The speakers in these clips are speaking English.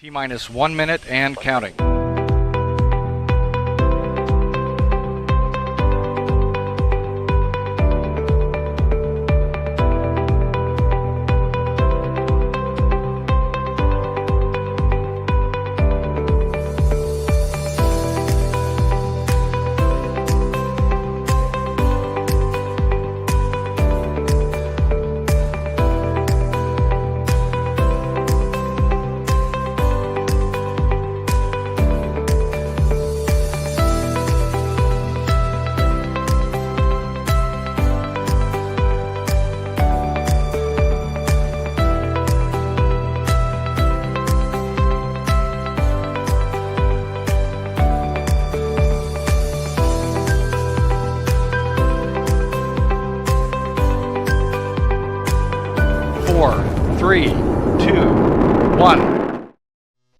T-minus 1 minute and counting. Three, two, one.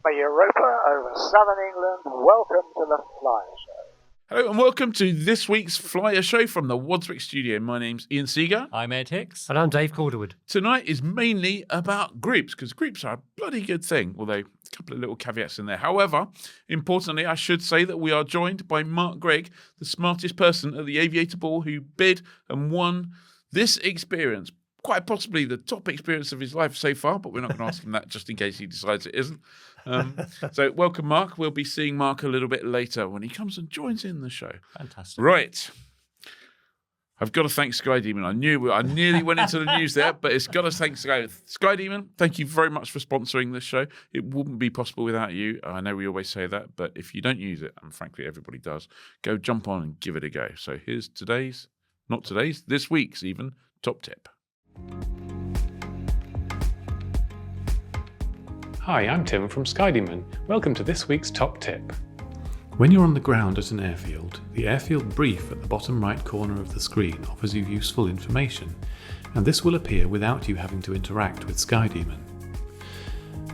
By Europa over southern England, welcome to the Flyer Show. Hello and welcome to this week's Flyer Show from the Wadswick studio. My name's Ian Seeger. I'm Ed Hicks. And I'm Dave Calderwood. Tonight is mainly about groups, because groups are a bloody good thing, although a couple of little caveats in there. However, importantly, I should say that we are joined by Mark Gregg, the smartest person at the Aviator Ball, who bid and won this experience. Quite possibly the top experience of his life so far, but we're not going to ask him that just in case he decides it isn't. So welcome, Mark. We'll be seeing Mark a little bit later when he comes and joins in the show. Fantastic. Right. I've got to thank SkyDemon. I nearly went into the news there, but it's got to thank SkyDemon. Thank you very much for sponsoring this show. It wouldn't be possible without you. I know we always say that, but if you don't use it, and frankly everybody does, go jump on and give it a go. So here's this week's even, top tip. Hi, I'm Tim from SkyDemon. Welcome to this week's top tip. When you're on the ground at an airfield, the airfield brief at the bottom right corner of the screen offers you useful information, and this will appear without you having to interact with SkyDemon.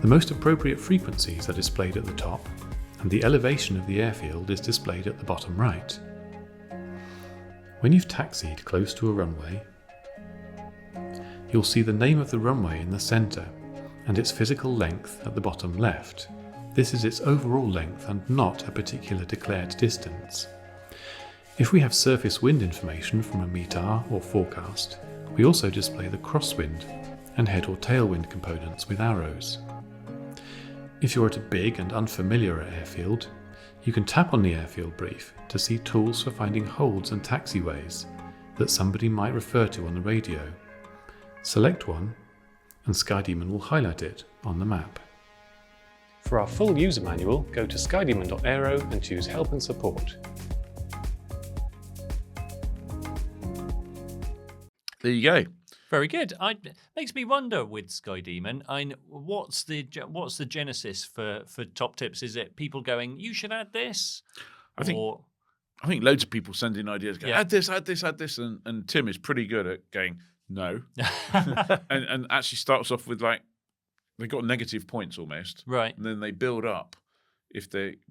The most appropriate frequencies are displayed at the top, and the elevation of the airfield is displayed at the bottom right. When you've taxied close to a runway, you'll see the name of the runway in the centre and its physical length at the bottom left. This is its overall length and not a particular declared distance. If we have surface wind information from a METAR or forecast, we also display the crosswind and head or tailwind components with arrows. If you're at a big and unfamiliar airfield, you can tap on the airfield brief to see tools for finding holds and taxiways that somebody might refer to on the radio. Select one, and SkyDemon will highlight it on the map. For our full user manual, go to skydemon.aero and choose Help and Support. There you go. Very good. Makes me wonder with SkyDemon, what's the genesis for top tips? Is it people going, you should add this? I think loads of people send in ideas, go, Yeah. add this, and Tim is pretty good at going, no. and actually starts off with they've got negative points almost. Right. And then they build up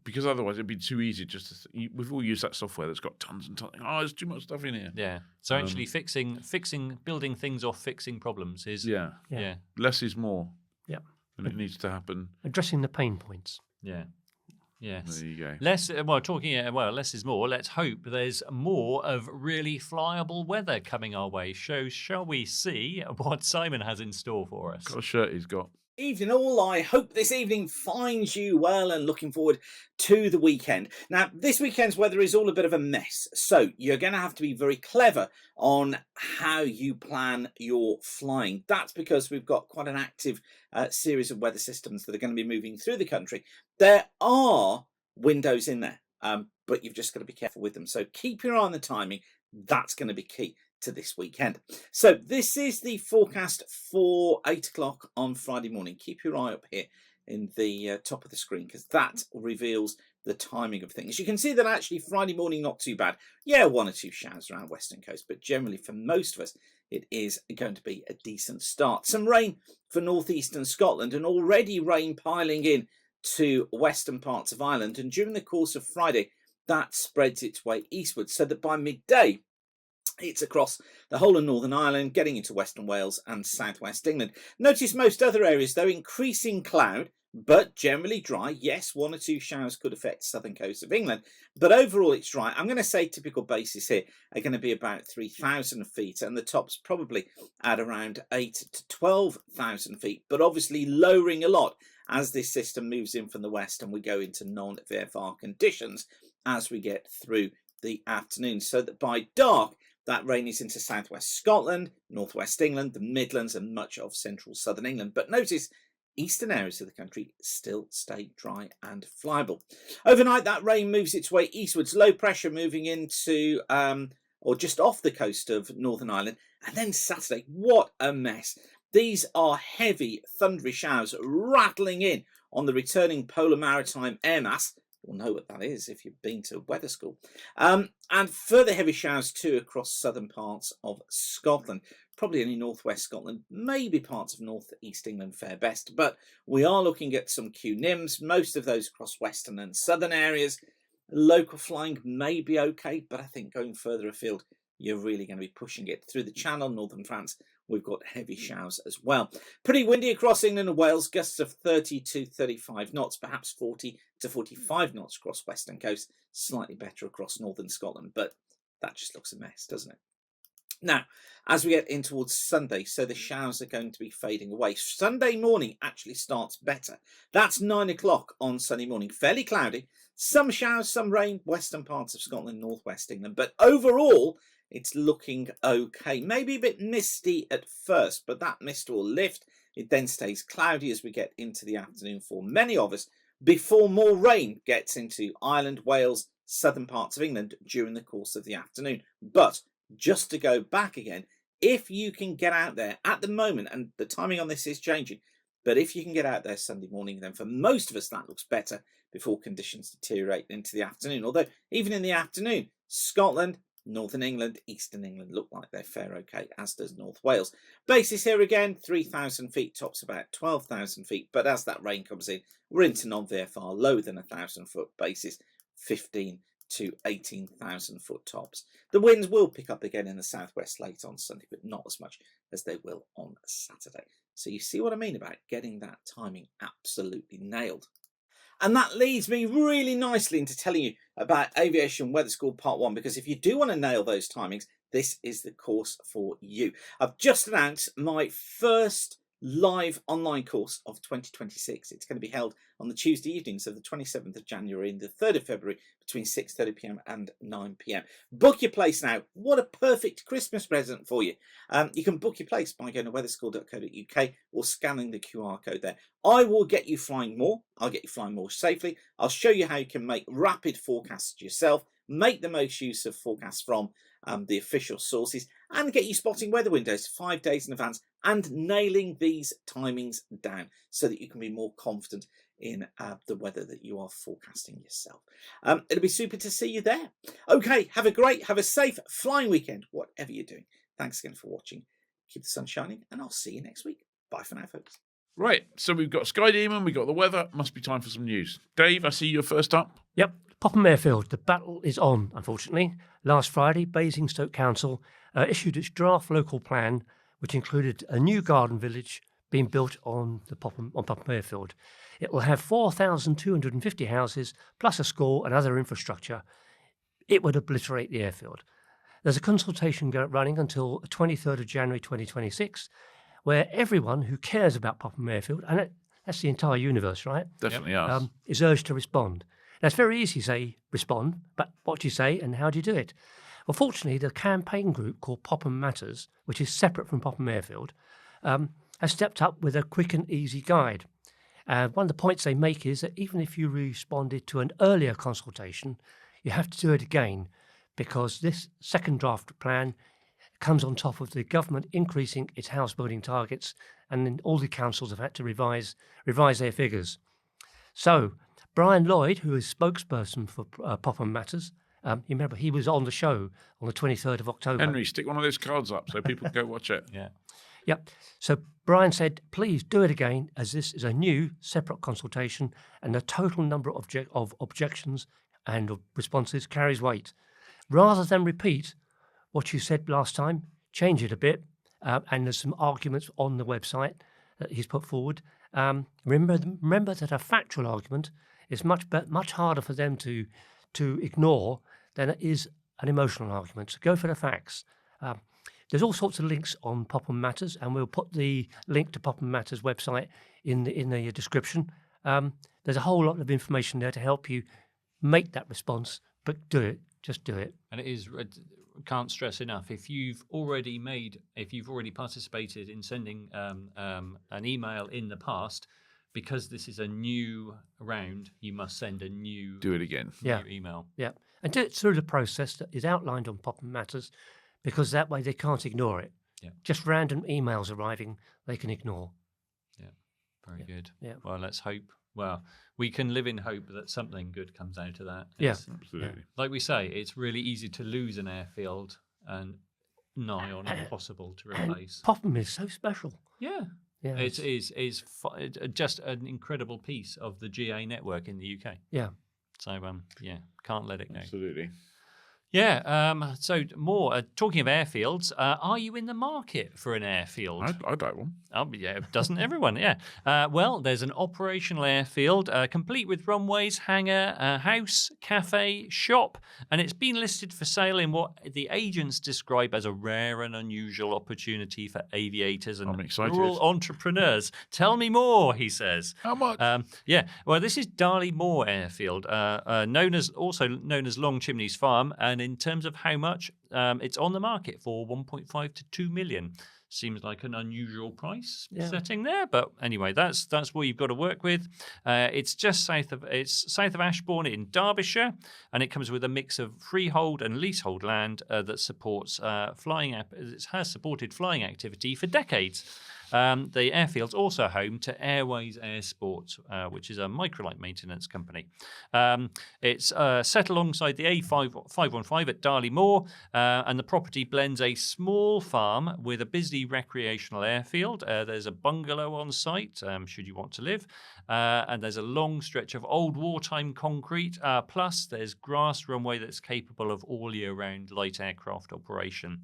because otherwise it'd be too easy just to, we've all used that software that's got tons and tons. Oh, there's too much stuff in here. Yeah. So actually building things off fixing problems is... Yeah. Less is more. Yeah. And it needs to happen. Addressing the pain points. Yeah. Yes. There you go. Less is more. Let's hope there's more of really flyable weather coming our way. So shall we see what Simon has in store for us? Got a shirt he's got. Evening all, I hope this evening finds you well and looking forward to the weekend. Now, this weekend's weather is all a bit of a mess, so you're going to have to be very clever on how you plan your flying. That's because we've got quite an active series of weather systems that are going to be moving through the country. There are windows in there, but you've just got to be careful with them. So keep your eye on the timing. That's going to be key to this weekend. So this is the forecast for 8 o'clock on Friday morning. Keep your eye up here in the top of the screen, because that reveals the timing of things. You can see that actually Friday morning not too bad. Yeah, one or two showers around Western Coast, but generally for most of us it is going to be a decent start. Some rain for northeastern Scotland, and already rain piling in to western parts of Ireland, and during the course of Friday that spreads its way eastwards, so that by midday it's across the whole of Northern Ireland, getting into Western Wales and southwest England. Notice most other areas, though, increasing cloud, but generally dry. Yes, 1 or 2 showers could affect southern coast of England, but overall it's dry. I'm going to say typical bases here are going to be about 3,000 feet, and the tops probably at around 8,000 to 12,000 feet, but obviously lowering a lot as this system moves in from the west and we go into non-VFR conditions as we get through the afternoon, so that by dark that rain is into southwest Scotland, northwest England, the Midlands and much of central southern England. But notice eastern areas of the country still stay dry and flyable. Overnight that rain moves its way eastwards, low pressure moving into or just off the coast of Northern Ireland. And then Saturday, what a mess. These are heavy thundery showers rattling in on the returning polar maritime air mass. You'll know what that is if you've been to weather school. And further heavy showers too across southern parts of Scotland. Probably only northwest Scotland, maybe parts of northeast England fare best. But we are looking at some Q-NIMS, most of those across western and southern areas. Local flying may be okay, but I think going further afield, you're really going to be pushing it. Through the Channel, northern France, we've got heavy showers as well. Pretty windy across England and Wales, gusts of 30 to 35 knots, perhaps 40 to 45 knots across western coast. Slightly better across northern Scotland, but that just looks a mess, doesn't it? Now, as we get in towards Sunday, so the showers are going to be fading away. Sunday morning actually starts better. That's 9 o'clock on Sunday morning. Fairly cloudy. Some showers, some rain, western parts of Scotland, northwest England. But overall, it's looking okay. Maybe a bit misty at first, but that mist will lift. It then stays cloudy as we get into the afternoon for many of us, before more rain gets into Ireland, Wales, southern parts of England during the course of the afternoon. But just to go back again, if you can get out there at the moment, and the timing on this is changing, but if you can get out there Sunday morning, then for most of us that looks better before conditions deteriorate into the afternoon. Although even in the afternoon, Scotland, northern England, eastern England look like they're fair okay, as does North Wales. Bases here again, 3,000 feet, tops about 12,000 feet, but as that rain comes in, we're into non-VFR, lower than 1,000 foot bases, 15 to 18,000 foot tops. The winds will pick up again in the southwest late on Sunday, but not as much as they will on Saturday. So you see what I mean about getting that timing absolutely nailed. And that leads me really nicely into telling you about Aviation Weather School Part 1, because if you do want to nail those timings, this is the course for you. I've just announced my first live online course of 2026. It's going to be held on the Tuesday evenings of the 27th of January and the 3rd of February between 6:30 p.m. and 9 p.m. Book your place now. What a perfect Christmas present for you. You can book your place by going to weatherschool.co.uk or scanning the QR code there. I will get you flying more. I'll get you flying more safely. I'll show you how you can make rapid forecasts yourself, make the most use of forecasts from the official sources, and get you spotting weather windows 5 days in advance and nailing these timings down so that you can be more confident in the weather that you are forecasting yourself. It'll be super to see you there. Okay, have a safe flying weekend, whatever you're doing. Thanks again for watching. Keep the sun shining, and I'll see you next week. Bye for now, folks. Right, so we've got SkyDemon, we've got the weather. Must be time for some news. Dave, I see you're first up. Yep, Popham Airfield. The battle is on, unfortunately. Last Friday, Basingstoke Council issued its draft local plan, which included a new garden village being built on Popham Airfield. It will have 4,250 houses, plus a school and other infrastructure. It would obliterate the airfield. There's a consultation running until 23rd of January 2026, where everyone who cares about Popham Airfield, and that's the entire universe, right? Definitely us. Is urged to respond. Now, it's very easy to say respond, but what do you say and how do you do it? Well, fortunately, the campaign group called Popham Matters, which is separate from Popham Airfield, has stepped up with a quick and easy guide. One of the points they make is that even if you responded to an earlier consultation, you have to do it again, because this second draft plan comes on top of the government increasing its house building targets, and then all the councils have had to revise their figures. So Brian Lloyd, who is spokesperson for Popham Matters, you remember he was on the show on the 23rd of October. Henry, stick one of those cards up so people can go watch it. Yeah. Yep. So Brian said, please do it again, as this is a new separate consultation and the total number of objections and of responses carries weight. Rather than repeat what you said last time, change it a bit. And there's some arguments on the website that he's put forward. Remember that a factual argument is much harder for them to ignore than it is an emotional argument. So go for the facts. There's all sorts of links on Popham Matters, and we'll put the link to Popham Matters website in the description. There's a whole lot of information there to help you make that response, but do it. Just do it. And it is, can't stress enough, if you've already participated in sending an email in the past, because this is a new round, you must send a new Do it again. Yeah. new email. Yeah, and do it through the process that is outlined on Popham Matters, because that way they can't ignore it. Yeah. Just random emails arriving, they can ignore. Very good. Yeah. Well, let's hope. Well, we can live in hope that something good comes out of that. Yeah. It's- Absolutely. Like we say, it's really easy to lose an airfield and nigh on impossible to replace. Popham is so special. Yeah. Yeah, It is just an incredible piece of the GA network in the UK. Yeah. So, can't let it go. Absolutely. Yeah. So more talking of airfields, are you in the market for an airfield? I'd like one. Oh, yeah, doesn't everyone? Yeah. Well, there's an operational airfield, complete with runways, hangar, house, cafe, shop, and it's been listed for sale in what the agents describe as a rare and unusual opportunity for aviators and I'm excited. rural entrepreneurs. Tell me more, he says. How much? Yeah, well, this is Darley Moor Airfield, also known as Long Chimneys Farm, and in terms of how much, it's on the market for 1.5 to 2 million. Seems like an unusual price setting there, but anyway, that's what you've got to work with. It's just south of Ashbourne in Derbyshire, and it comes with a mix of freehold and leasehold land that supports flying. It has supported flying activity for decades. The airfield's also home to Airways Air Sports, which is a microlight maintenance company. It's set alongside the A515 at Darley Moor, and the property blends a small farm with a busy recreational airfield. There's a bungalow on site, should you want to live, and there's a long stretch of old wartime concrete, plus there's grass runway that's capable of all year round light aircraft operation.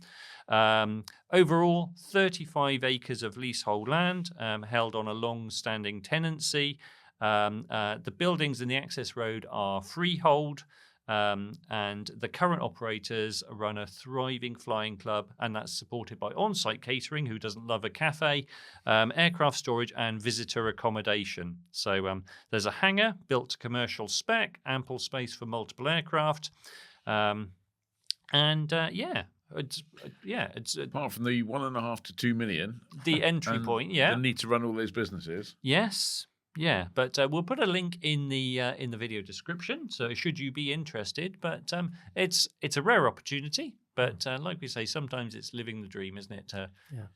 Overall, 35 acres of leasehold land held on a long-standing tenancy. The buildings and the access road are freehold, and the current operators run a thriving flying club, and that's supported by on-site catering, who doesn't love a cafe, aircraft storage, and visitor accommodation. So there's a hangar built to commercial spec, ample space for multiple aircraft, it's Apart from the 1.5 to 2 million, the entry and point. the need to run all those businesses. Yes. Yeah, but we'll put a link in the video description. So should you be interested, but it's a rare opportunity. But like we say, sometimes it's living the dream, isn't it? To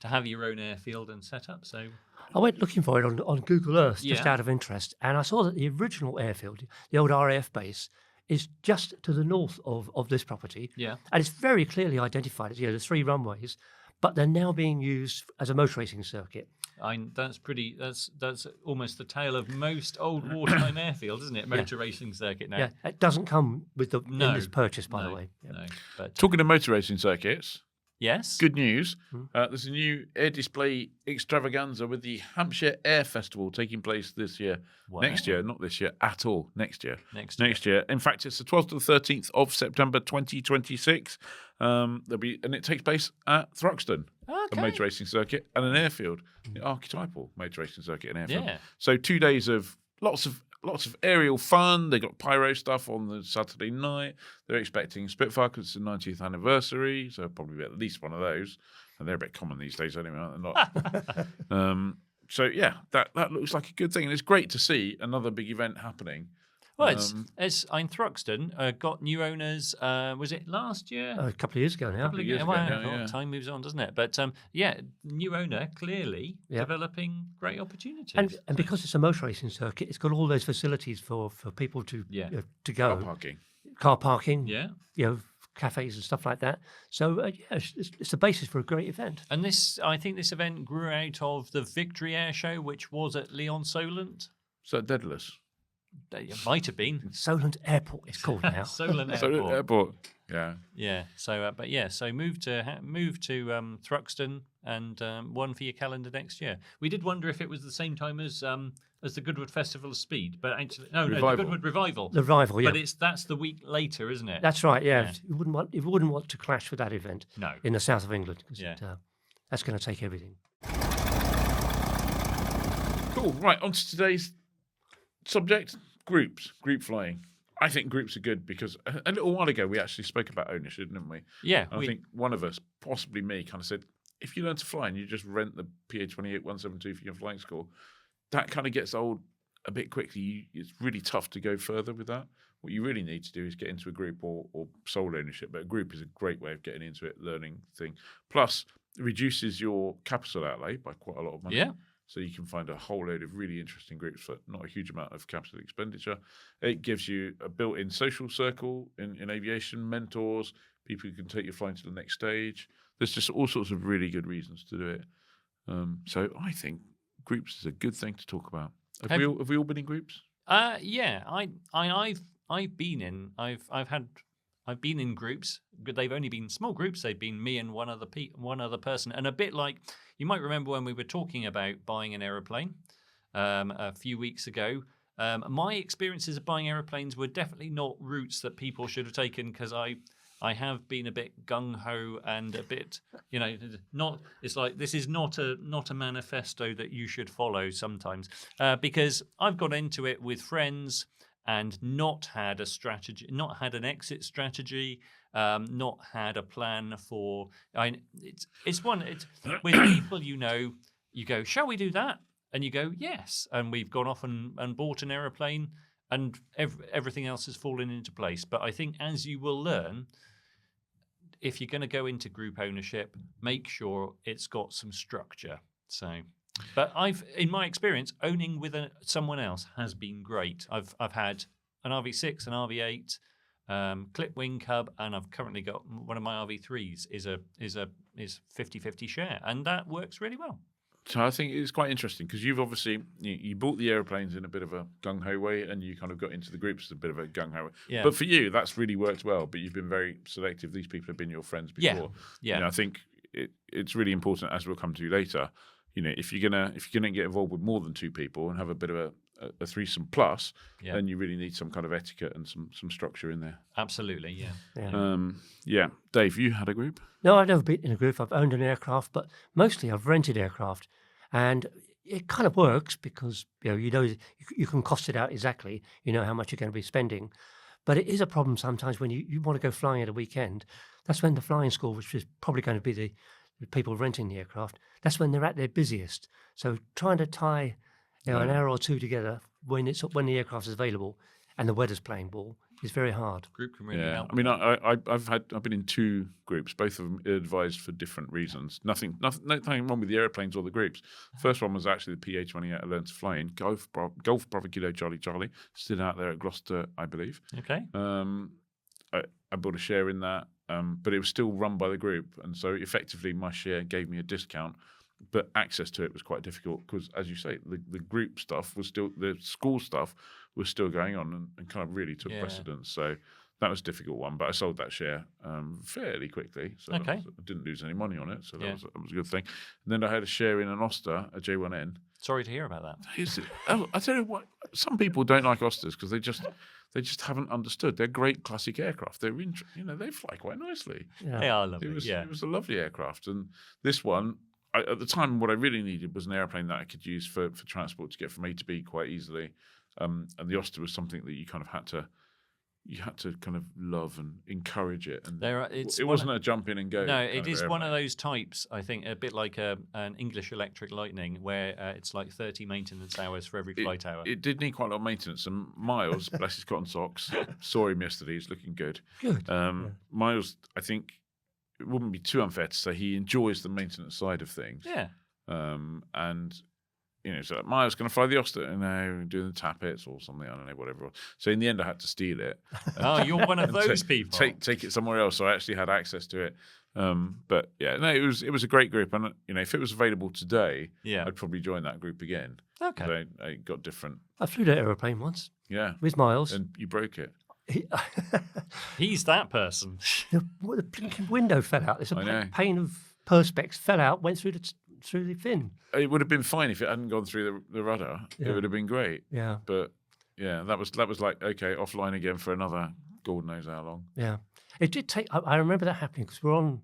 have your own airfield and set up. So I went looking for it on Google Earth just Yeah. out of interest, and I saw that the original airfield, the old RAF base, is just to the north of this property. Yeah. And it's very clearly identified as, the 3 runways, but they're now being used as a motor racing circuit. That's almost the tale of most old wartime airfields, isn't it? Motor racing circuit now. Yeah, it doesn't come with in No. this purchase, by the No, way. Yeah. no. But Talking of motor racing circuits, yes. good news. There's a new air display extravaganza with the Hampshire Air Festival taking place this year. Wow. Next year, not this year at all. Next year. Next year. Next year. In fact, it's the 12th to the 13th of September 2026. It takes place at Thruxton, a Okay. motor racing circuit, and an airfield, the archetypal motor racing circuit and airfield. Yeah. So 2 days of lots of aerial fun. They got pyro stuff on the Saturday night. They're expecting Spitfire because it's the 90th anniversary, so probably at least one of those. And they're a bit common these days anyway, aren't they? Not. So yeah, that looks like a good thing, and it's great to see another big event happening. Well, it's in Thruxton got new owners. Was it last year? A couple of years ago now. of years ago, Wow, yeah, God, yeah. time moves on, doesn't it? But new owner clearly developing great opportunities. And because it's a motor racing circuit, it's got all those facilities for people to to go. Car parking. Car parking, yeah. Cafes and stuff like that. So it's the basis for a great event. And I think this event grew out of the Victory Air Show, which was at Leon Solent. So Daedalus. It might have been. Solent Airport it's called now. Solent Airport. So airport. Yeah. Yeah. So, so move to Thruxton and one for your calendar next year. We did wonder if it was the same time as the Goodwood Festival of Speed, but actually, no, the Goodwood Revival. The Revival, yeah. But that's the week later, isn't it? That's right, yeah. You wouldn't want to clash with that event. No. In the south of England, 'cause Yeah. that's going to take everything. Cool. Right, on to today's subject, group flying. I think groups are good because a little while ago we actually spoke about ownership, didn't we? Yeah. I think one of us, possibly me, kind of said, if you learn to fly and you just rent the PA-28 172 for your flying school, that kind of gets old a bit quickly. It's really tough to go further with that. What you really need to do is get into a group or sole ownership, but a group is a great way of getting into it, learning thing. Plus, it reduces your capital outlay by quite a lot of money. Yeah. So you can find a whole load of really interesting groups for not a huge amount of capital expenditure. It gives you a built-in social circle in aviation, mentors, people who can take your flying to the next stage. There's just all sorts of really good reasons to do it. So I think groups is a good thing to talk about. Have we all been in groups? Yeah. I've been in. I've been in groups. They've only been small groups. They've been me and one other person, and a bit like you might remember when we were talking about buying an aeroplane a few weeks ago. My experiences of buying aeroplanes were definitely not routes that people should have taken because I have been a bit gung ho and a bit, not. It's like this is not a manifesto that you should follow sometimes because I've got into it with friends and not had a strategy, not had an exit strategy, not had a plan for. It's with people you go, shall we do that? And you go, yes. And we've gone off and bought an aeroplane, and everything else has fallen into place. But I think as you will learn, if you're going to go into group ownership, make sure it's got some structure. So. But in my experience, owning with someone else has been great. I've had an RV6, an RV8, clip wing cub, and I've currently got one of my RV3s is 50-50 share, and that works really well. So I think it's quite interesting because you've obviously you bought the aeroplanes in a bit of a gung ho way, and you kind of got into the groups a bit of a gung ho way. Yeah. But for you, that's really worked well. But you've been very selective. These people have been your friends before. Yeah. I think it's really important, as we'll come to later. If you're gonna get involved with more than two people and have a bit of a threesome plus, then you really need some kind of etiquette and some structure in there. Absolutely, yeah. Dave, you had a group? No, I've never been in a group. I've owned an aircraft, but mostly I've rented aircraft, and it kind of works because you can cost it out exactly. You know how much you're going to be spending, but it is a problem sometimes when you want to go flying at a weekend. That's when the flying school, which is probably going to be the people renting the aircraft, that's when they're at their busiest. So trying to tie an hour or two together when the aircraft is available and the weather's playing ball is very hard. Group can really help. I mean, I've been in two groups, both of them advised for different reasons. Nothing wrong with the airplanes or the groups. First one was actually the PA-28 I learned to fly in, Golf Bravo Kilo Charlie Charlie, stood out there at Gloucester, I believe. Okay. I bought a share in that, but it was still run by the group, and so effectively my share gave me a discount, but access to it was quite difficult because, as you say, the group stuff was still, the school stuff was still going on and kind of really took precedence. So that was a difficult one, but I sold that share fairly quickly, so I didn't lose any money on it, so that was a good thing. And then I had a share in an Oster, a J1N. Sorry to hear about that. I tell you what, some people don't like Osters because they just haven't understood. They're great classic aircraft. They fly quite nicely. Yeah. They are lovely. It was a lovely aircraft, and this one. At the time, what I really needed was an airplane that I could use for transport to get from A to B quite easily, and the Oster was something that you kind of had to kind of love and encourage it. And it wasn't a jump in and go. No, it is one of those types. I think a bit like an English Electric Lightning, where it's like 30 maintenance hours for every flight hour. It did need quite a lot of maintenance, and Miles, bless his cotton socks, saw him yesterday. He's looking good. Good. Miles, I think. It wouldn't be too unfair to say he enjoys the maintenance side of things. Yeah. And so Miles going to fly the Oster, doing the tappets or something, I don't know, whatever. So in the end, I had to steal it. Oh, you're one of those people. Take it somewhere else. So I actually had access to it. But yeah, no, it was a great group, and if it was available today, I'd probably join that group again. Okay. I got different. I flew that aeroplane once. Yeah. with Miles. And you broke it. He's that person. The blinking window fell out. There's I know. a pane of perspex fell out, went through the fin. It would have been fine if it hadn't gone through the rudder. Yeah. It would have been great. Yeah, But yeah, that was like, okay, offline again for another God knows how long. yeah. It did take. I remember that happening because we're on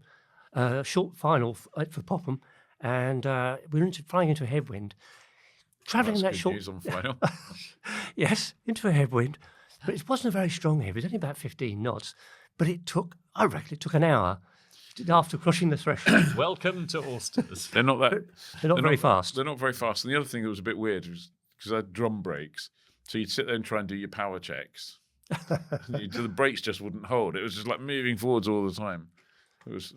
a short final for Popham, and we were flying into a headwind. Travelling in that Good short, news on final. yes, into a headwind, but it wasn't a very strong headwind. It was only about 15 knots, but I reckon it took an hour after crossing the threshold. Welcome to Oysters. They're not that. They're not very fast. They're not very fast. And the other thing that was a bit weird was because I had drum brakes, so you'd sit there and try and do your power checks. The brakes just wouldn't hold. It was just like moving forwards all the time. It was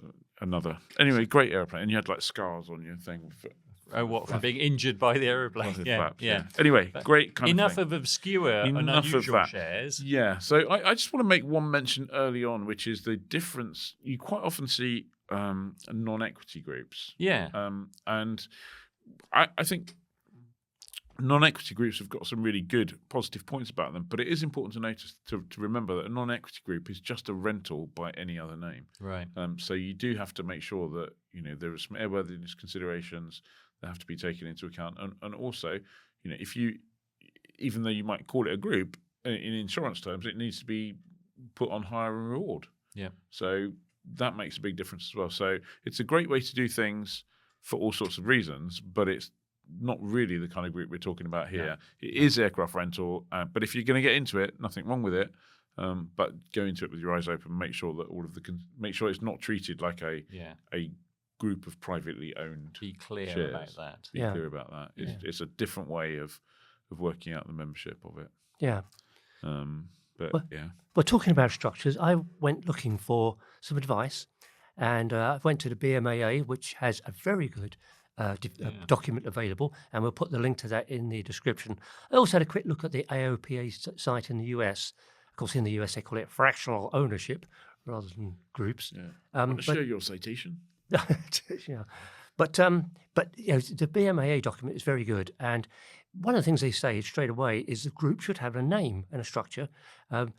anyway, great airplane, and you had like scars on your thing. Oh, what, from being injured by the aeroplane? Flaps, Yeah, yeah. Anyway, great kind Enough of thing. of obscure and Enough of unusual that. shares. Yeah, so I just want to make one mention early on, which is the difference. You quite often see non-equity groups. Yeah. And I think non-equity groups have got some really good positive points about them, but it is important to notice to remember that a non-equity group is just a rental by any other name. Right. So you do have to make sure that there are some airworthiness considerations that have to be taken into account, and also if you, even though you might call it a group in insurance terms, it needs to be put on hire and reward. Yeah. So that makes a big difference as well. So it's a great way to do things for all sorts of reasons, but it's not really the kind of group we're talking about here. No. It is aircraft rental, but if you're going to get into it, nothing wrong with it. But go into it with your eyes open. Make sure that make sure it's not treated like a group of privately owned. Be clear shares. about that. Be Yeah. clear about that. Yeah. It's a different way of working out the membership of it. Yeah. But Well- yeah, Well, talking about structures, I went looking for some advice, and I went to the BMAA, which has a very good document available, and we'll put the link to that in the description. I also had a quick look at the AOPA site in the US. Of course, in the US, they call it fractional ownership rather than groups. yeah. Um, Want to show your citation? yeah. But the BMAA document is very good, and one of the things they say straight away is the group should have a name and a structure. The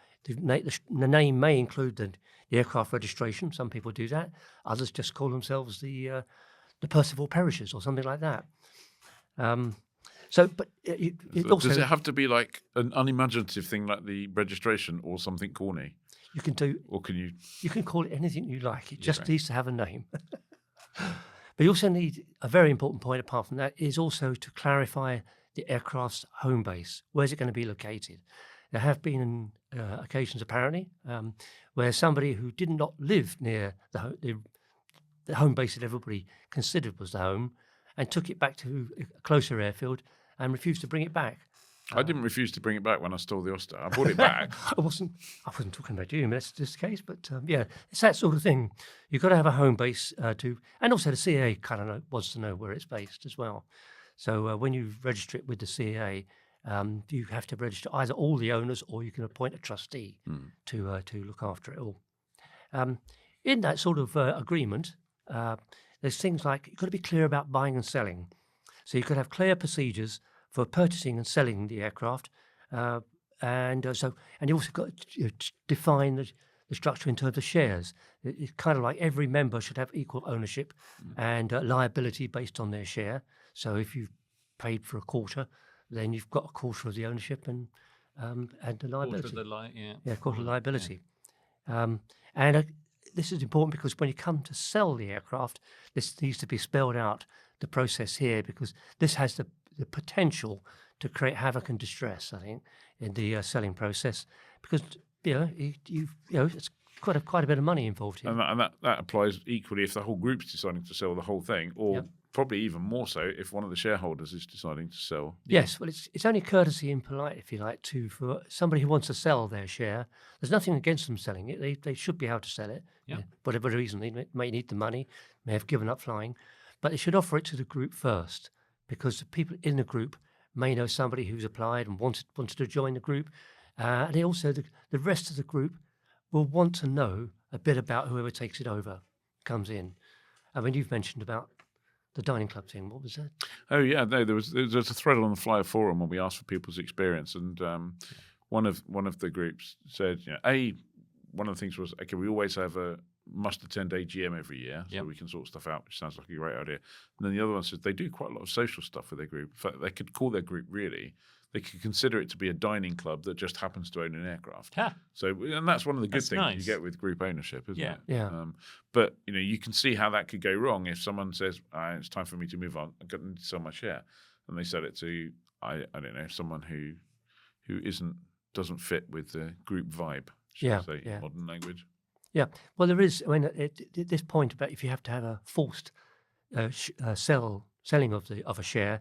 name may include the aircraft registration. Some people do that. Others just call themselves the Percival Perishes or something like that. It also Does it have to be like an unimaginative thing like the registration or something corny? you can do. Or can you? You can call it anything you like. It just right. needs to have a name. But you also need a very important point apart from that is also to clarify the aircraft's home base. Where's it going to be located? There have been occasions, apparently, where somebody who did not live near the home base that everybody considered was the home and took it back to a closer airfield and refused to bring it back. I didn't refuse to bring it back when I stole the Oyster. I brought it back. I wasn't talking about you, that's just the case. But it's that sort of thing. You've got to have a home base and also the CAA kind of wants to know where it's based as well. So when you register it with the CAA, you have to register either all the owners or you can appoint a trustee to look after it all. In that sort of agreement, there's things like you've got to be clear about buying and selling. So you could have clear procedures for purchasing and selling the aircraft, and you also got to define the structure in terms of shares. It's kind of like every member should have equal ownership and liability based on their share. So if you've paid for a quarter, then you've got a quarter of the ownership and the liability. Quarter of the liability. This is important because when you come to sell the aircraft, this needs to be spelled out, the process here, because this has the potential to create havoc and distress, I think, in the selling process, because it's quite a bit of money involved here. And that applies equally if the whole group's deciding to sell the whole thing, or probably even more so if one of the shareholders is deciding to sell. Yes, well, it's only courtesy and polite, if you like, for somebody who wants to sell their share. There's nothing against them selling it. They should be able to sell it. Yeah. Whatever reason, they may need the money, may have given up flying, but they should offer it to the group first, because the people in the group may know somebody who's applied and wanted to join the group. And the rest of the group will want to know a bit about whoever takes it over, comes in. I mean, you've mentioned about the dining club thing. What was that? Oh yeah, no, there was a thread on the Flyer forum when we asked for people's experience, and one of the groups said, one of the things was, okay, we always have a must attend AGM every year, so we can sort stuff out, which sounds like a great idea. And then the other one says they do quite a lot of social stuff with their group. In fact, they could call their group they could consider it to be a dining club that just happens to own an aircraft. Yeah. So, and that's one of the good things nice. you get with group ownership, isn't it? Yeah. But you can see how that could go wrong if someone says, "It's time for me to move on. I'm going to sell my share," and they sell it to I don't know, someone who doesn't fit with the group vibe. Should I say, in modern language. Yeah, well, there is. I mean, at this point about if you have to have a forced selling of a share,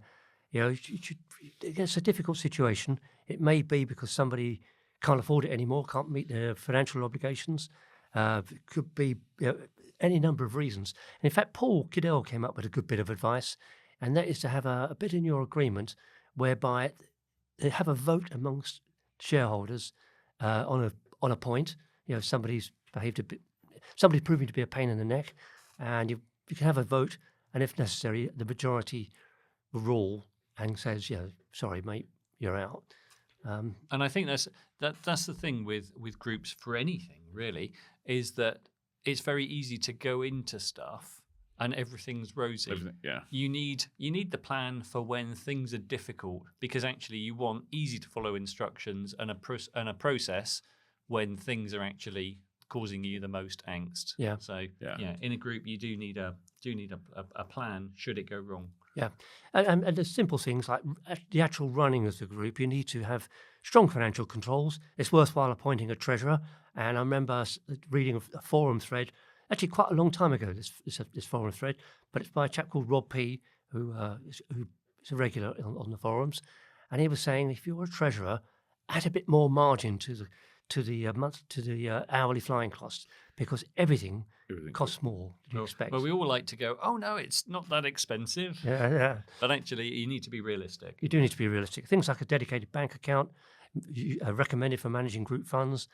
it's a difficult situation. It may be because somebody can't afford it anymore, can't meet their financial obligations. It could be any number of reasons. And in fact, Paul Kiddell came up with a good bit of advice, and that is to have a bit in your agreement whereby they have a vote amongst shareholders on a point. Somebody's proving to be a pain in the neck, and you can have a vote, and if necessary, the majority rule and says, sorry, mate, you're out. And I think that's the thing with groups for anything really, is that it's very easy to go into stuff and everything's rosy. You need the plan for when things are difficult, because actually you want easy to follow instructions and a process when things are actually causing you the most angst. Yeah. So in a group you do need a plan should it go wrong. Yeah, and the simple things like the actual running of the group, you need to have strong financial controls. It's worthwhile appointing a treasurer. And I remember reading a forum thread, actually quite a long time ago, this forum thread, but it's by a chap called Rob P, who is a regular on the forums. And he was saying, if you're a treasurer, add a bit more margin to the hourly flying costs, because everything costs more than you expect. But we all like to go, oh no, it's not that expensive. Yeah. But actually, you need to be realistic. You do need to be realistic. Things like a dedicated bank account, recommended for managing group funds.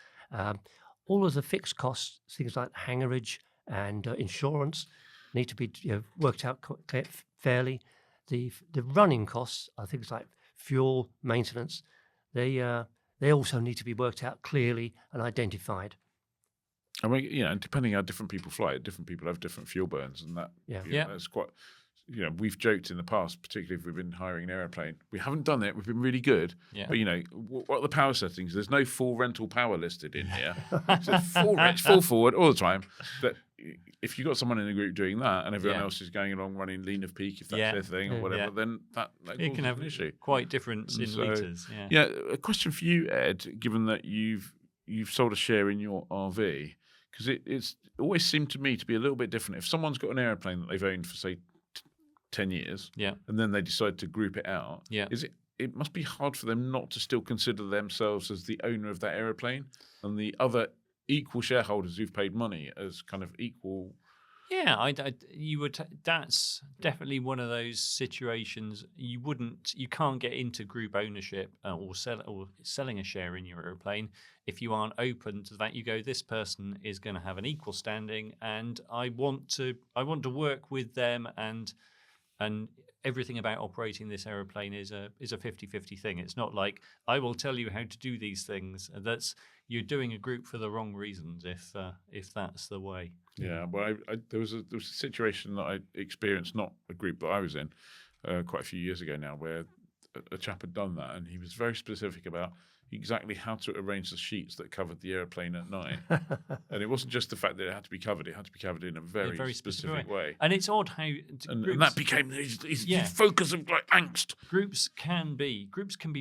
All of the fixed costs, things like hangarage and insurance, need to be worked out fairly. The running costs are things like fuel, maintenance. They also need to be worked out clearly and identified. I mean, depending how different people fly, different people have different fuel burns, and that that's quite. We've joked in the past, particularly if we've been hiring an aeroplane. We haven't done it. We've been really good. Yeah. But what are the power settings? There's no full rental power listed in here. So full forward all the time. But if you've got someone in the group doing that, and everyone else is going along running lean of peak, if that's their thing or whatever, then that it can have an issue. Quite different in litres. Yeah. A question for you, Ed. Given that you've sold a share in your RV, because it's always seemed to me to be a little bit different. If someone's got an aeroplane that they've owned for say 10 years, and then they decide to group it out, it must be hard for them not to still consider themselves as the owner of that aeroplane and the other equal shareholders who've paid money as kind of equal. Yeah, you would. That's definitely one of those situations you can't get into group ownership or selling a share in your aeroplane if you aren't open to that. You go, this person is going to have an equal standing, and I want to work with them, and everything about operating this aeroplane is a 50-50 thing. It's not like I will tell you how to do these things. You're doing a group for the wrong reasons if that's the way. Yeah, well, there was a situation that I experienced, not a group that I was in, quite a few years ago now, where a chap had done that, and he was very specific about exactly how to arrange the sheets that covered the airplane at night. And it wasn't just the fact that it had to be covered; it had to be covered in a very specific way. And it's odd how and that became his focus of like angst. Groups can be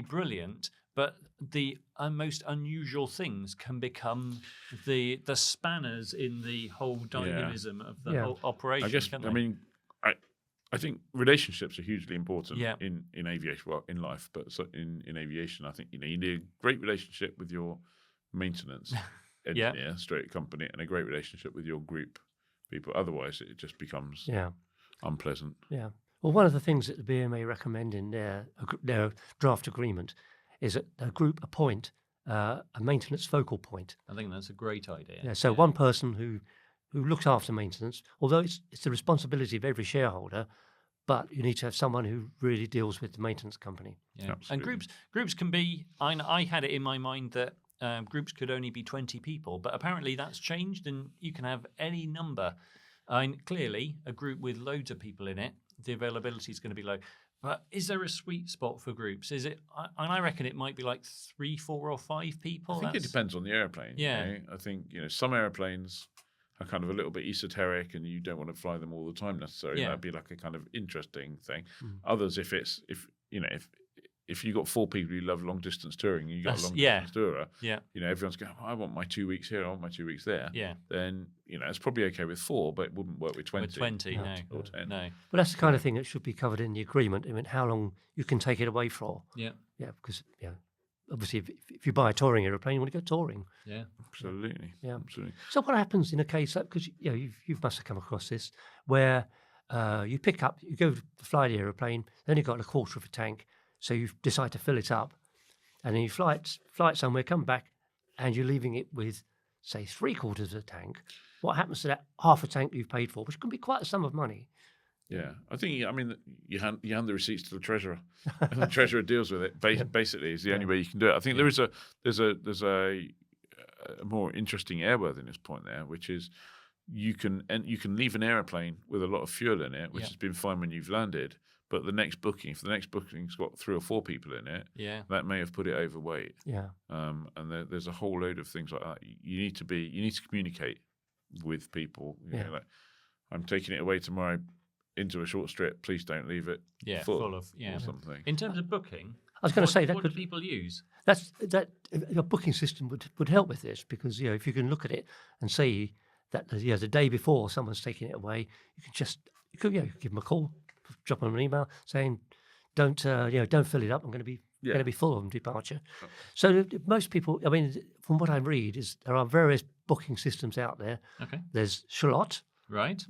brilliant, but the most unusual things can become the spanners in the whole dynamism of the whole operation. I guess. I think relationships are hugely important in aviation, well, in life, but in aviation, I think you need a great relationship with your maintenance engineer, straight company, and a great relationship with your group people. Otherwise, it just becomes unpleasant. Yeah. Well, one of the things that the BMA recommend in their draft agreement is that a group appoint a maintenance focal point. I think that's a great idea. Yeah. So one person who looks after maintenance, although it's the responsibility of every shareholder, but you need to have someone who really deals with the maintenance company. Yeah. Absolutely. And groups can be. I had it in my mind that groups could only be 20 people, but apparently that's changed, and you can have any number. Clearly, a group with loads of people in it, the availability is going to be low. But is there a sweet spot for groups? Is it? And I reckon it might be like 3, 4, or 5 people. I think it depends on the airplane. Yeah. You know? I think some airplanes are kind of a little bit esoteric, and you don't want to fly them all the time necessarily. Yeah. That'd be like a kind of interesting thing. Others, if you've got 4 people who love long distance touring, you got a long distance tourer. Yeah. Everyone's going, I want my 2 weeks here, I want my 2 weeks there. Yeah. Then it's probably okay with 4, but it wouldn't work with 20. With 20, No. no. Or 10. No. Well, that's the kind of thing that should be covered in the agreement. I mean, how long you can take it away for. Yeah. Yeah, because obviously, if you buy a touring aeroplane, you want to go touring. Yeah. Absolutely. Yeah. Absolutely. So what happens in a case like, because you must have come across this, where you go to fly the aeroplane, then you've got a quarter of a tank, so you decide to fill it up, and then you fly it somewhere, come back, and you're leaving it with, say, 3/4 of the tank. What happens to that half a tank you've paid for, which can be quite a sum of money? Yeah, I think you hand the receipts to the treasurer, and the treasurer deals with it. Basically, is the only way you can do it. I think there's a more interesting airworthiness point there, which is you can leave an aeroplane with a lot of fuel in it, which has been fine when you've landed, but if the next booking's got 3 or 4 people in it, that may have put it overweight. Yeah. And there's a whole load of things like that. You need to communicate with people. You know, like, I'm taking it away tomorrow into a short strip. Please don't leave it full of or something. In terms of booking, I was going to say that what do people use? that your booking system would help with this, because if you can look at it and see that the day before someone's taking it away, you could give them a call, drop them an email saying, don't fill it up. I'm going to be full on departure. So most people, I mean, from what I read, is there are various booking systems out there. Okay. There's Schlot. Right.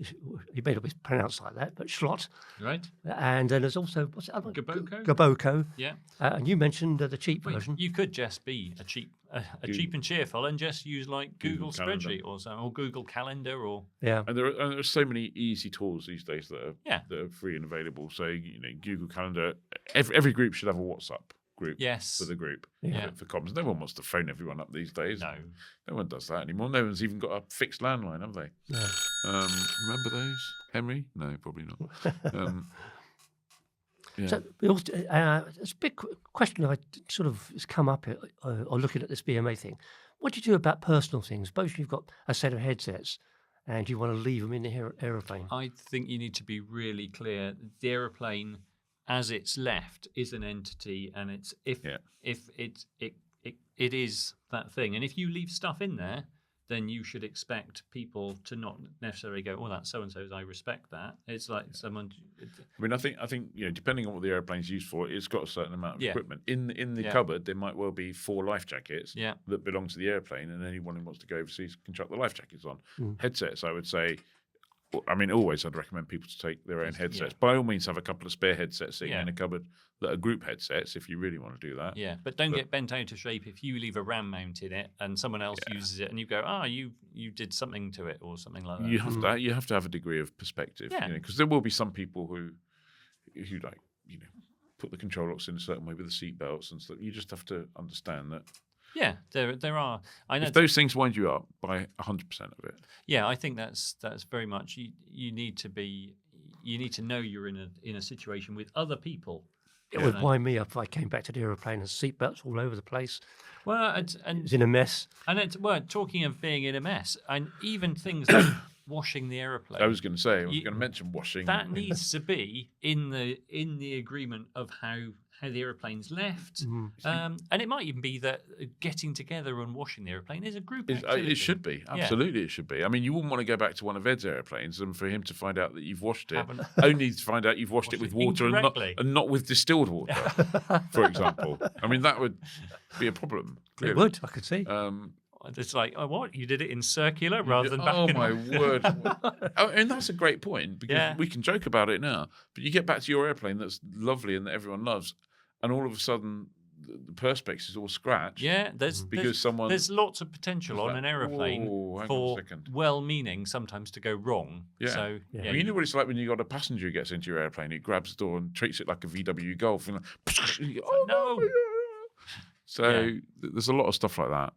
It may not be pronounced like that, but Schlot. Right. And then there's also Gaboko? Gaboko. Yeah. And you mentioned the cheap version. You could just be a cheap and cheerful and just use like Google Spreadsheet or something, or Google Calendar, or And there are so many easy tools these days that are free and available. So Google Calendar. Every group should have a WhatsApp group for the group for comms. No one wants to phone everyone up these days. No one does that anymore. No one's even got a fixed landline, have they? No. Remember those, Henry? No, probably not. So it's a big question I sort of has come up or looking at this BMA thing. What do you do about personal things? Suppose you've got a set of headsets and you want to leave them in the aeroplane. I think you need to be really clear. The aeroplane, as it's left, is an entity, and it's if it is that thing. And if you leave stuff in there, then you should expect people to not necessarily go, "Oh, that's so and so's. I respect that." It's like someone. I mean, I think depending on what the airplane's used for, it's got a certain amount of equipment in the cupboard. There might well be 4 life jackets that belong to the airplane, and anyone who wants to go overseas can chuck the life jackets on. Headsets, I would say. I mean, always I'd recommend people to take their own headsets. By all means, have a couple of spare headsets sitting in a cupboard that are group headsets if you really want to do that. Yeah, but don't get bent out of shape if you leave a RAM mount in it and someone else uses it and you go, you did something to it or something like that. You have to have a degree of perspective, because there will be some people who like put the control locks in a certain way with the seat belts and stuff. You just have to understand that. Yeah, there are. I know if those things wind you up by 100% of it. Yeah, I think that's very much. You need to know you're in a situation with other people. It would wind me up if I came back to the aeroplane and seatbelts all over the place. Well, it's in a mess. And talking of being in a mess, and even things like washing the aeroplane. I was going to mention washing. That needs to be in the agreement of how the aeroplane's left, and it might even be that getting together and washing the aeroplane is a group activity. It should be, absolutely, it should be. I mean, you wouldn't want to go back to one of Ed's airplanes and for him to find out that you've washed it, only to find out you've washed it with water and not with distilled water, for example. I mean, that would be a problem. Clearly. It would, I could see. It's like, what? You did it in circular rather than back. Oh, my word. And that's a great point, because we can joke about it now, but you get back to your airplane that's lovely and that everyone loves, and all of a sudden the perspex is all scratched. Yeah, there's lots of potential It's on like, an aeroplane "Whoa, hang on a for second." well-meaning sometimes to go wrong. Yeah. So Yeah. I mean, you know what it's like when you got a passenger who gets into your airplane, who grabs the door and treats it like a VW Golf, and you go, oh no. no! So there's a lot of stuff like that.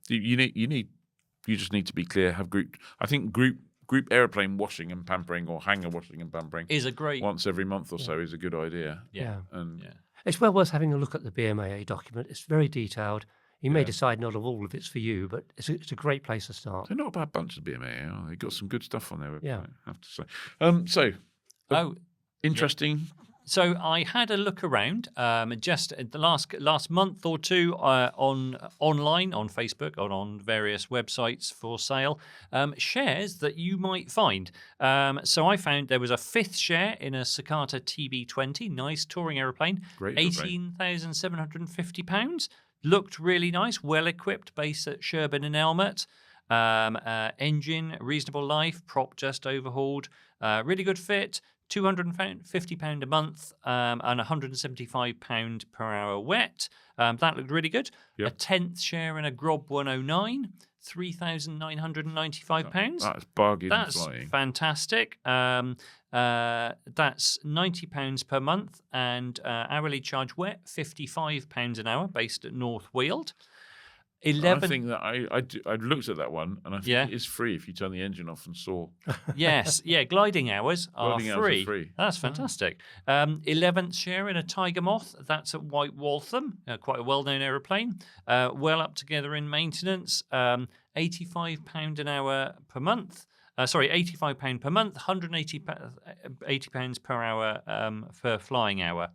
You just need to be clear. Have group. I think group airplane washing and pampering, or hangar washing and pampering, is a great. once every month or so is a good idea. Yeah. And Yeah. It's well worth having a look at the BMAA document. It's very detailed. You may Yeah. decide not all of it's for you, but it's a great place to start. they're not a bad bunch of BMA. Are they? They've got some good stuff on their website, Yeah. I have to say. Oh, Interesting. so I had a look around just the last month or two online on Facebook, on various websites for sale, shares that you might find. So I found there was a 5th share in a Cicata TB20, nice touring aeroplane, Great aeroplane. £18,750. Looked really nice, well equipped, base at Sherburn and Elmet. Engine, reasonable life, prop just overhauled, really good fit. £250 a month and £175 per hour wet. That looked really good. Yep. A 10th share in a Grob 109, £3,995. That's bargain That's flying. fantastic. That's £90 per month, and hourly charge wet £55 an hour, based at North Weald. I think that I looked at that one, and I think Yeah. it is free if you turn the engine off and saw. Yes, gliding hours are Gliding hours are free. free. That's fantastic. 11th share in a Tiger Moth. That's at White Waltham, quite a well-known aeroplane. Well up together in maintenance. £85 an hour per month. £85 per month, £180 per hour per flying hour.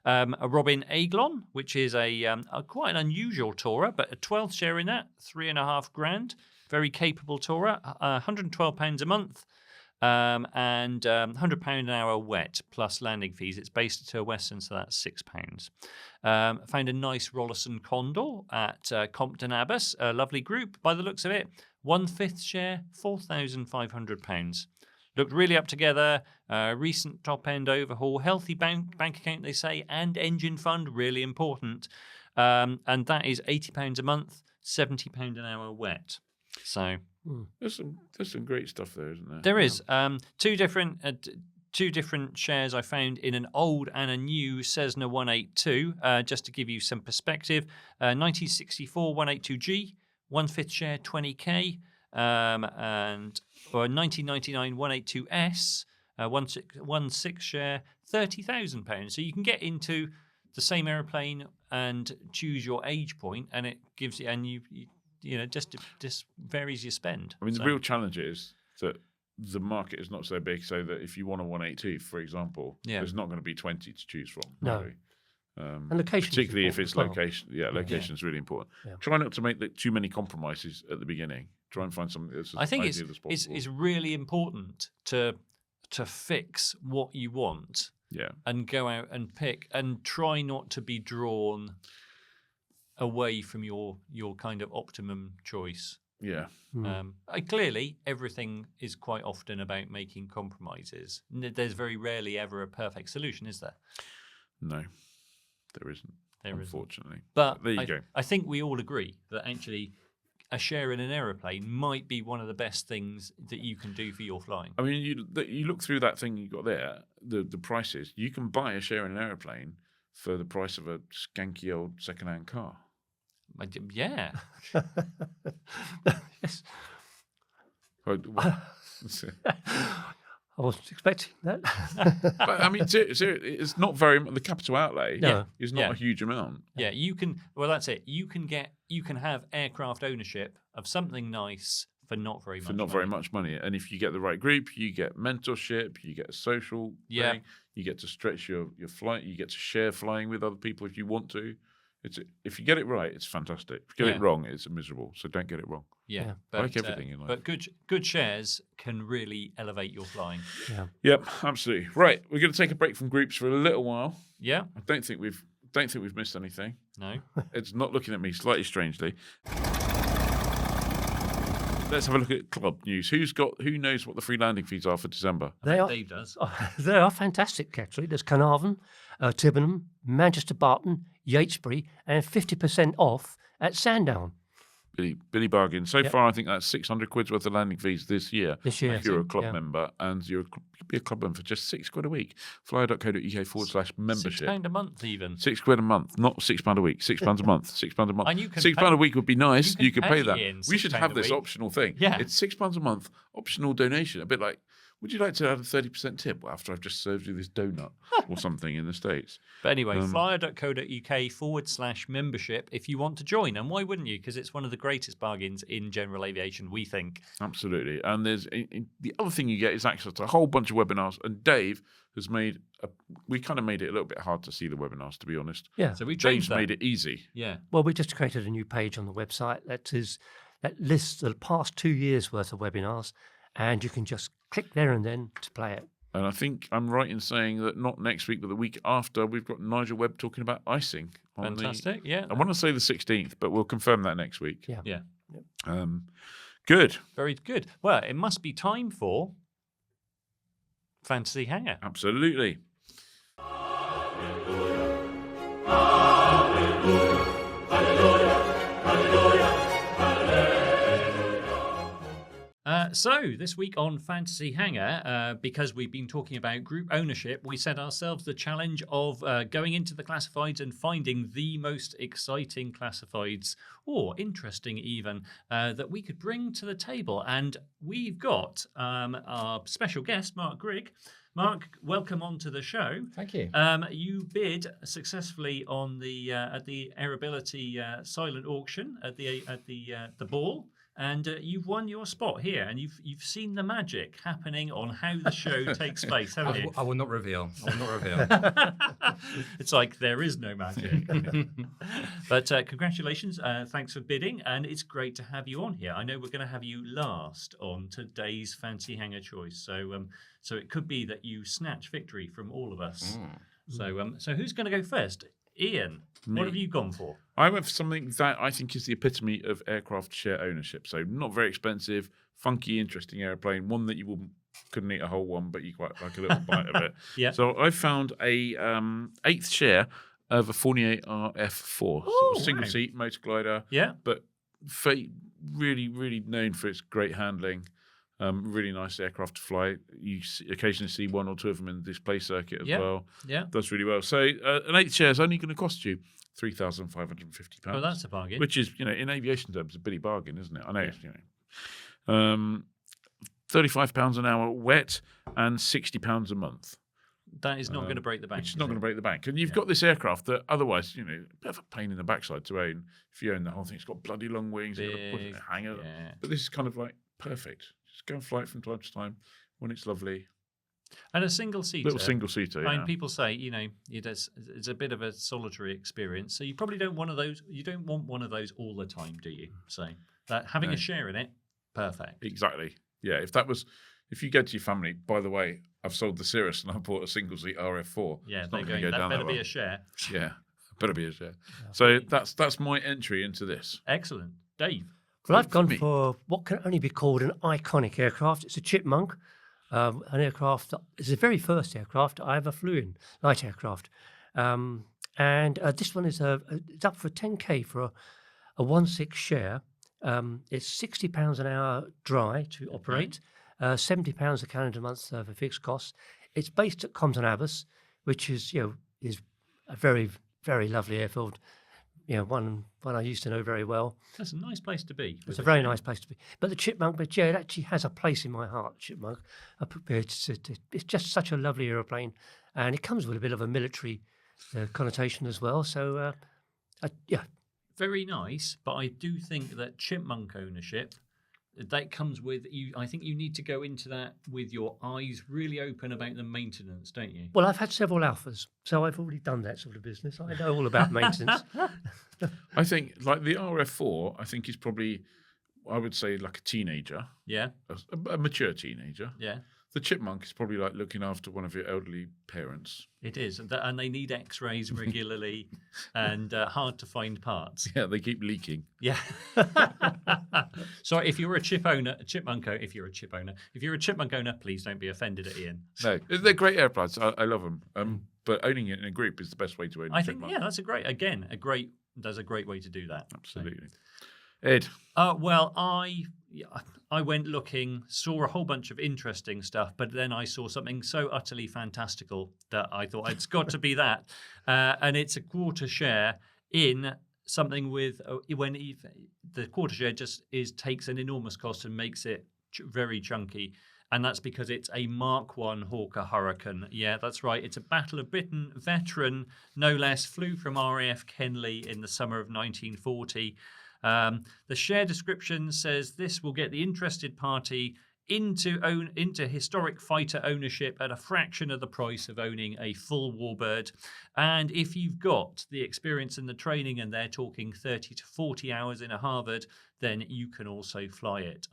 A Robin Aiglon, which is a quite an unusual tourer, but a 12th share in that, £3.5 grand. Very capable tourer, £112 a month, and £100 an hour wet plus landing fees. It's based at Western, so that's £6. Found a nice Rollison Condor at Compton Abbas, a lovely group by the looks of it. 1/5 share, £4,500. Looked really up together. Recent top end overhaul, healthy bank account, they say, and engine fund, really important. And that is £80 a month, £70 an hour wet. So There's some great stuff there, isn't there? there is two different shares I found in an old and a new Cessna 182. Just to give you some perspective, 1964 182G. 1/5 share, 20k, and or 1999 182S, 1/6 share, £30,000. So you can get into the same aeroplane and choose your age point, and it gives you, and you just varies your spend. I mean, the real challenge is that the market is not so big, so that if you want a 182, for example, there's not going to be 20 to choose from. No. Really. And location, Particularly if it's well. location. Yeah, location is really important. Yeah. Try not to make too many compromises at the beginning. Try and find something that's as I think ideal as possible. it's really important to fix what you want. Yeah. And go out and pick, and try not to be drawn away from your kind of optimum choice. Yeah. Clearly, everything is quite often about making compromises. There's very rarely ever a perfect solution, is there? No, there isn't. There isn't. Unfortunately. But there you go. I think we all agree that actually a share in an aeroplane might be one of the best things that you can do for your flying. I mean, you look through that thing you got there, the prices. You can buy a share in an aeroplane for the price of a skanky old second-hand car. Yeah. Yes. But, I wasn't expecting that. I mean, it's not very. The capital outlay No. is not a huge amount. Yeah, you can. Well, that's it. You can have aircraft ownership of something nice for not very much. For not money. very much money, and if you get the right group, you get mentorship, you get a social thing, you get to stretch your flight, you get to share flying with other people if you want to. If you get it right, it's fantastic. If you get it wrong, it's miserable. So don't get it wrong. Yeah, like everything in life. But good shares can really elevate your flying. Yeah. Yep, absolutely. Right, we're going to take a break from groups for a little while. Yeah. I don't think we've missed anything. No. It's not looking at me slightly strangely. let's have a look at club news. Who knows what the free landing fees are for December? Dave does. They are fantastic, actually. There's Carnarvon, Tibenham, Manchester Barton, Yatesbury, and 50% off at Sandown. Billy bargain. So Yep. far, I think that's 600 quid's worth of landing fees this year. This year. If you're a club Yeah. member, and you could be a club member for just £6 a week. Flyer.co.uk/membership. £6 a month, even. £6 a month, not £6 a week. £6 a month. £6 a month. And you can £6 pay- a week would be nice. you You can could pay pay that. in We should £6 have a this week. optional thing. Yeah. It's £6 a month, optional donation. A bit like, would you like to add a 30% tip after I've just served you this donut or something in the States? But anyway, flyer.co.uk/membership if you want to join. And why wouldn't you? Because it's one of the greatest bargains in general aviation, we think. Absolutely. And there's the other thing you get is access to a whole bunch of webinars. And Dave has we kind of made it a little bit hard to see the webinars, to be honest. Yeah. So we Dave's changed that. made it easy. Yeah. Well, we just created a new page on the website that lists the past 2 years' worth of webinars, and you can just click there and then to play it. And I think I'm right in saying that not next week, but the week after, we've got Nigel Webb talking about icing. Fantastic. Yeah. I want to say the 16th, but we'll confirm that next week. Yeah. Yeah. Good. Very good. Well, it must be time for Fantasy Hangar. Absolutely. So this week on Fantasy Hangar, because we've been talking about group ownership, we set ourselves the challenge of going into the classifieds and finding the most exciting classifieds, or interesting even, that we could bring to the table. And we've got our special guest, Mark Grigg. Mark, welcome onto the show. Thank you. You bid successfully on the at the Airability silent auction at the ball. And you've won your spot here, and you've seen the magic happening on how the show takes place, haven't you? I will not reveal. It's like there is no magic. But congratulations, thanks for bidding, and it's great to have you on here. I know we're going to have you last on today's Fancy Hangar choice, so it could be that you snatch victory from all of us. So who's going to go first? Ian, what have you gone for? I went for something that I think is the epitome of aircraft share ownership. So not very expensive, funky, interesting airplane, one that you couldn't eat a whole one, but you quite like a little bite of it. Yeah. So I found a 8th share of a Fournier RF4, sort of single seat motor glider. Yeah. But really, really known for its great handling. Really nice aircraft to fly. You occasionally see one or two of them in the display circuit as well. Yeah. Does really well. So an 8th share is only going to cost you £3,550. Oh, that's a bargain. Which is, in aviation terms, a bitty bargain, isn't it? I know, £35 an hour wet and £60 a month. That is not going to break the bank. It's not going to break the bank. And you've got this aircraft that otherwise, a bit of a pain in the backside to own. If you own the whole thing, it's got bloody long wings, you've got to put it in a hangar. Yeah. But this is kind of like perfect. Just go and fly it from time to time when it's lovely. And a single seater. Little single seater. I mean, people say, it's a bit of a solitary experience. So you probably don't want one of those. You don't want one of those all the time, do you? So that having a share in it, perfect. Exactly. Yeah. If you go to your family, by the way, I've sold the Cirrus and I bought a single seat RF4. Yeah, it's they're not going. go That down better that be well. a share. Yeah, better be a share. So that's my entry into this. Excellent, Dave. Well, I've gone for what can only be called an iconic aircraft. It's a Chipmunk, an aircraft that is the very first aircraft I ever flew in, light aircraft. And this one is it's up for 10K for a 1/6 share. It's £60 an hour dry to operate, £70 a calendar month for fixed costs. It's based at Compton Abbas, which is a very, very lovely airfield. One I used to know very well. That's a nice place to be. It's a very nice place to be. But the Chipmunk, it actually has a place in my heart, Chipmunk. It's just such a lovely aeroplane. And it comes with a bit of a military connotation as well. So, yeah. Very nice, but I do think that Chipmunk ownership, that comes with you. I think you need to go into that with your eyes really open about the maintenance, don't you? Well, I've had several Alphas, so I've already done that sort of business. I know all about maintenance. I think, like the RF4, I think is probably, I would say, like a teenager. Yeah. A mature teenager. Yeah. The chipmunk is probably like looking after one of your elderly parents. It is, and they need X-rays regularly, and hard to find parts. Yeah, they keep leaking. Yeah. Sorry, if you're a chipmunk owner, please don't be offended at Ian. No, they're great airplanes. I love them. But owning it in a group is the best way to own a I think, chipmunk. yeah, that's a great way to do that. Absolutely. Ed. Well, I went looking, saw a whole bunch of interesting stuff, but then I saw something so utterly fantastical that I thought it's got to be that. And it's a quarter share in something with the quarter share takes an enormous cost and makes it very chunky. And that's because it's a Mark I Hawker Hurricane. Yeah, that's right. It's a Battle of Britain veteran, no less, flew from RAF Kenley in the summer of 1940. The share description says this will get the interested party into historic fighter ownership at a fraction of the price of owning a full warbird. And if you've got the experience and the training, and they're talking 30 to 40 hours in a Harvard, then you can also fly it.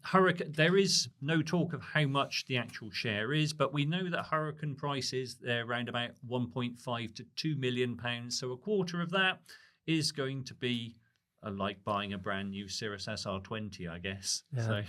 Hurricane. There is no talk of how much the actual share is, but we know that Hurricane prices, they're around about 1.5 to £2 million. So a quarter of that is going to be like buying a brand new Cirrus SR20, I guess. Yeah. So,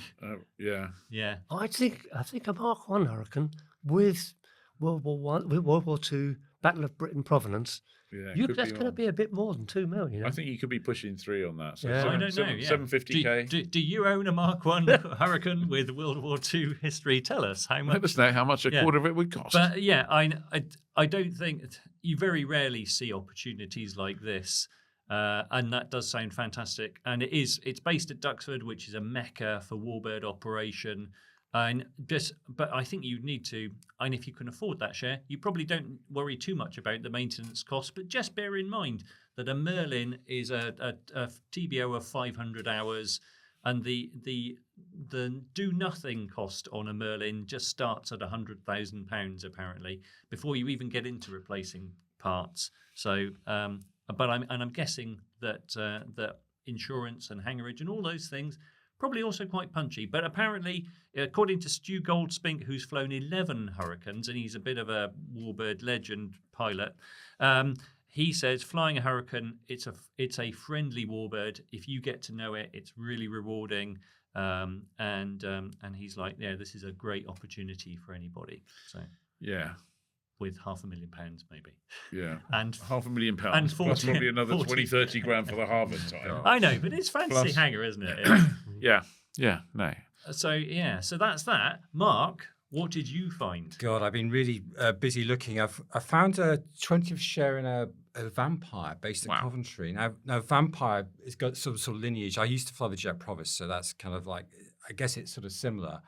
Yeah. I think a Mark I Hurricane with World War II, Battle of Britain provenance. Yeah, That's going to be a bit more than 2 million. I think you could be pushing 3 on that. So Yeah. I don't know. Yeah. 750k. Do you own a Mark I Hurricane with World War II history? Tell us how much. Let us know how much a quarter of it would cost. But yeah, I don't think you very rarely see opportunities like this. And that does sound fantastic. And it's based at Duxford, which is a mecca for warbird operation. But I think you need to, and if you can afford that share, you probably don't worry too much about the maintenance costs. But just bear in mind that a Merlin is a TBO of 500 hours, and the do nothing cost on a Merlin just starts at £100,000 apparently before you even get into replacing parts. So, but I'm guessing that insurance and hangarage and all those things. Probably also quite punchy. But apparently, according to Stu Goldspink, who's flown 11 Hurricanes, and he's a bit of a warbird legend pilot, he says flying a Hurricane, it's a friendly warbird. If you get to know it, it's really rewarding. And he's like, yeah, this is a great opportunity for anybody. So yeah. With £500,000 maybe. Yeah. And £500,000 and plus 40, probably another 40. 20-30 grand for the Harvard time. I know, but it's fancy Plus- hangar, isn't it? Yeah. No. So that's that. Mark, what did you find? God, I've been really busy looking. I found a 20th share in a Vampire based in Coventry. Now Vampire has got sort of lineage. I used to fly the Jet Provis, so that's kind of like, I guess it's sort of similar.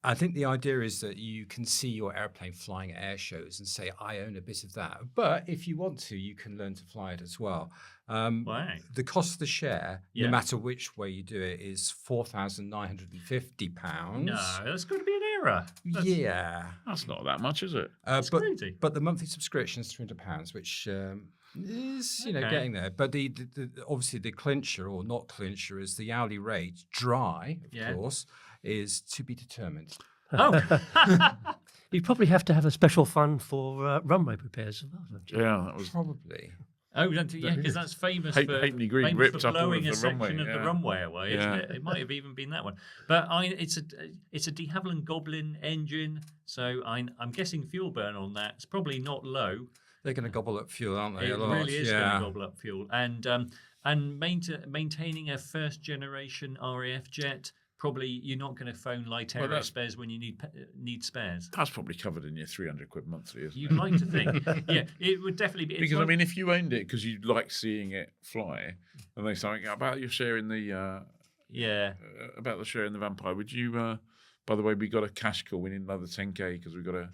I think the idea is that you can see your airplane flying at air shows and say, I own a bit of that. But if you want to, you can learn to fly it as well. Wow. The cost of the share, Yeah. no matter which way you do it, is £4,950. No, that's got to be an error. Yeah. That's not that much, is it? That's crazy. But the monthly subscription is £300, which is Okay. getting there. But the obviously the clincher or not clincher is the hourly rate, dry, of course, is to be determined. Oh, You probably have to have a special fund for runway repairs as well, don't you? Yeah, that was Probably. because that's famous for Halfpenny Green famous ripped for up all blowing of a the section runway, of the yeah. runway away, isn't Yeah. it? It might have even been that one. But it's a de Havilland Goblin engine, so I'm guessing fuel burn on that. It's probably not low. They're going to gobble up fuel, aren't they? It a lot. really is yeah. going to gobble up fuel. And maintaining a first generation RAF jet, probably you're not going to phone light aero that's- spares when you need spares. that's probably covered in your £300 monthly, isn't You'd it? like to think, yeah, it would definitely be. Because I mean, if you owned it because you like seeing it fly, and they something about your share in the about the share in the Vampire, would you? By the way, we got a cash call. We need another 10k because we've got to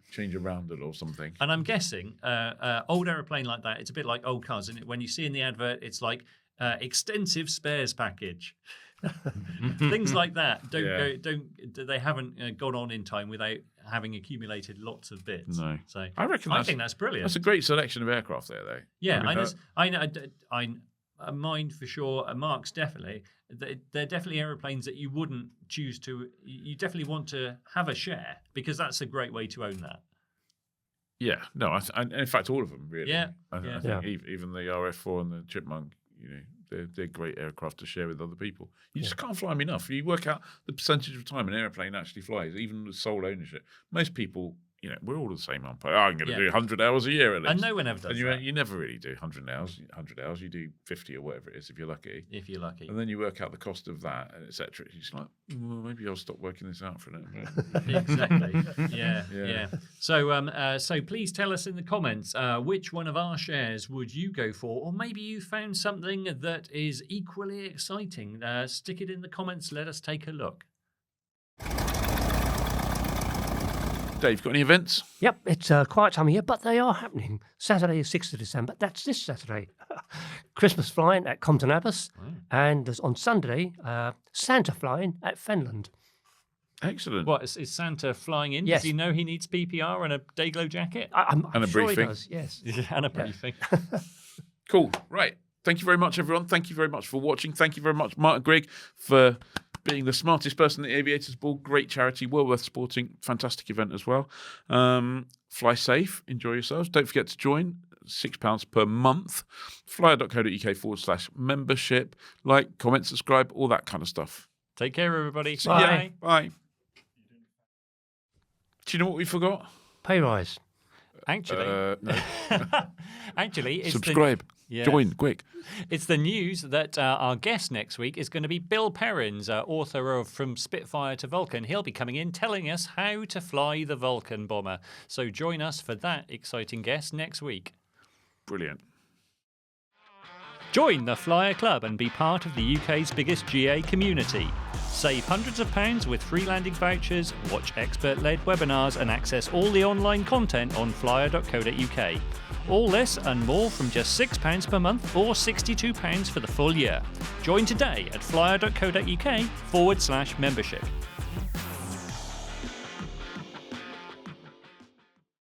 change a roundel or something. And I'm guessing old aeroplane like that, it's a bit like old cars, isn't it? When you see in the advert, it's like extensive spares package. Things like that they haven't gone on in time without having accumulated lots of bits. No. So I reckon I think that's brilliant. That's a great selection of aircraft there, though. Yeah, I mean, I know. mine for sure, and Mark's definitely, they're definitely aeroplanes that you wouldn't choose to. You definitely want to have a share because that's a great way to own that. Yeah, no, in fact, all of them really. Yeah, I think even the RF4 and the Chipmunk, they're great aircraft to share with other people. You just can't fly them enough. You work out the percentage of time an airplane actually flies, even with sole ownership. Most people, we're all the same umpire. I'm going to do 100 hours a year at least. And no one ever does that. You never really do 100 hours. 100 hours, you do 50 or whatever it is if you're lucky. And then you work out the cost of that, etc. You're just like, well, maybe I'll stop working this out for a minute. Exactly. Yeah. So please tell us in the comments which one of our shares would you go for, or maybe you found something that is equally exciting. Stick it in the comments. Let us take a look. Dave, got any events? Yep, it's a quiet time of year, but they are happening. Saturday, 6th of December. That's this Saturday. Christmas flying at Compton Abbas. And there's on Sunday, Santa flying at Fenland. Excellent. What, is Santa flying in? Yes. Does he know he needs PPR and a Dayglow jacket? I'm And a sure briefing. He does, yes. And a briefing. Cool. Right. Thank you very much, everyone. Thank you very much for watching. Thank you very much, Mark and Greg, for being the smartest person at the Aviators Ball. Great charity, well worth supporting. Fantastic event as well. Fly safe. Enjoy yourselves. Don't forget to join. £6 per month. flyer.co.uk/membership. Like, comment, subscribe, all that kind of stuff. Take care, everybody. See ya. Bye. Do you know what we forgot? Pay rise. Actually, No. actually, it's Subscribe. Join, quick. It's the news that our guest next week is going to be Bill Perrins, author of From Spitfire to Vulcan. He'll be coming in telling us how to fly the Vulcan bomber. So join us for that exciting guest next week. Brilliant. Join the Flyer Club and be part of the UK's biggest GA community. Save hundreds of pounds with free landing vouchers, watch expert-led webinars and access all the online content on flyer.co.uk. All this and more from just £6 per month or £62 for the full year. Join today at flyer.co.uk/membership.